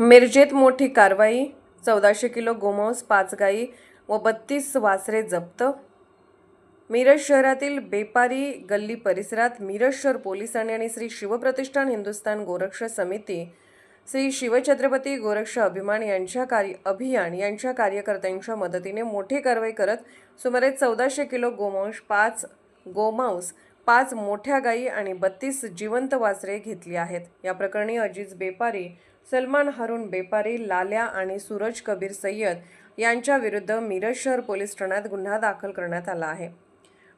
मिरजेत मोठी कारवाई, 1400 किलो गोमांस, 5 गायी व 32 वासरे जप्त। मिरज शहरातील बेपारी गल्ली परिसरात मिरज शहर पोलिसांनी आणि श्री शिवप्रतिष्ठान हिंदुस्थान गोरक्ष समिती, श्री शिवछत्रपती गोरक्ष अभियान यांच्या कार्यकर्त्यांच्या मदतीने मोठी कारवाई करत सुमारे 1400 किलो गोमांस, 5 मोठ्या गायी आणि 32 जिवंत वासरे घेतली आहेत। या प्रकरणी अजीज बेपारी, सलमान हारून बेपारी, लाल्या आणि सूरज कबीर सय्यद यांच्या विरुद्ध मिरज शहर पोलीस ठाण्यात गुन्हा दाखल करण्यात आला आहे।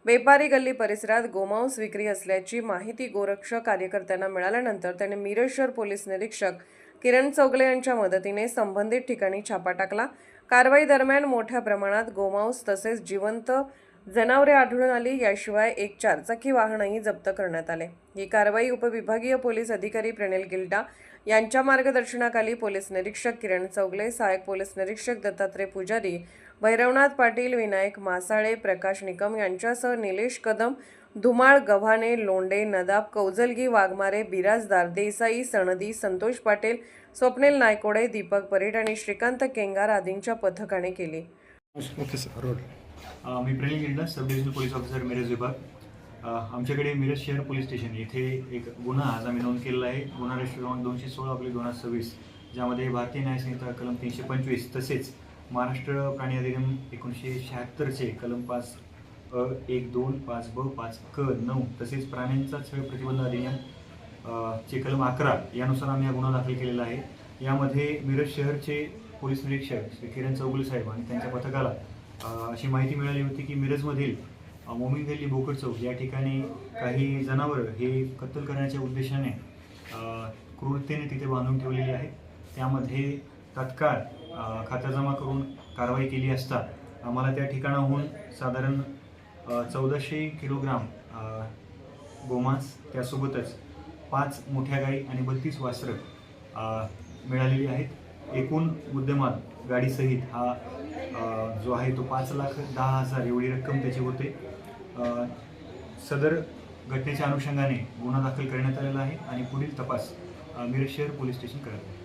बेपारी गल्ली परिसरात गोमांस विक्री असल्याची माहिती गोरक्ष कार्यकर्त्यांना मिळाल्यानंतर त्यांनी मिरज शहर पोलीस निरीक्षक किरण चौगले यांच्या मदतीने संबंधित ठिकाणी छापा टाकला। कारवाई दरम्यान मोठ्या प्रमाणात गोमांस तसेच जिवंत जनावरे आढळून आली। याशिवाय एक 4 चाकी वाहनही जप्त करण्यात आले। ही कारवाई उपविभागीय पोलीस अधिकारी प्रणेल गिल्डा यांच्या मार्गदर्शनाखाली पोलीस निरीक्षक किरण चौगले, सहाय्यक पोलीस निरीक्षक दत्तात्रय पुजारी, भैरवनाथ पाटील, विनायक मासाळे, प्रकाश निकम यांच्यासह निलेश कदम, धुमाळ, गव्हाणे, लोंढे, नदाब, कौजलगी, वाघमारे, बिराजदार, देसाई, सनदी, संतोष पाटील, स्वप्नील नायकोडे, दीपक परीट आणि श्रीकांत केंगार आदींच्या पथकाने केली। मी Pranil Gilda, sub divisional police officer Miraj विभाग। आमच्याकडे मिरज शहर पोलीस स्टेशन येथे एक गुन्हा आज आम्ही नोंद केलेला आहे। गुन्हा रजिस्टर क्रमांक 216/2026, ज्यामध्ये भारतीय न्याय संहिता कलम 325 तसेच महाराष्ट्र प्राणी अधिनियम 1976चे कलम 5(1), 2, 5(ब), 5(क), 9 तसेच प्राण्यांचा छळ प्रतिबंध अधिनियम चे कलम 11 यानुसार आम्ही हा गुन्हा दाखल केलेला आहे। यामध्ये मिरज शहरचे पोलीस निरीक्षक श्री किरण चौगुले साहेब आणि त्यांच्या पथकाला अशी माहिती मिळाली होती की मिरजमधील मोमीन गल्ली बोकड चौक या ठिकाणी काही जनावरं हे कत्तल करण्याच्या उद्देशाने क्रूरतेने तिथे बांधून ठेवलेली आहेत। त्यामध्ये तत्काळ खात्या जमा करून कारवाई केली असता आम्हाला त्या ठिकाणाहून साधारण 1400 किलोग्राम गोमांस, त्यासोबतच 5 मोठ्या गायी आणि 32 वासरं मिळालेली आहेत। एकूण मुद्देमाल गाडीसहित हा जो आहे तो 5,10,000 एवढी रक्कम त्याची होते। सदर घटनेच्या अनुषंगाने गुन्हा दाखल करण्यात आलेला आहे आणि पुढील तपास मिरज शहर पोलीस स्टेशन करत आहे।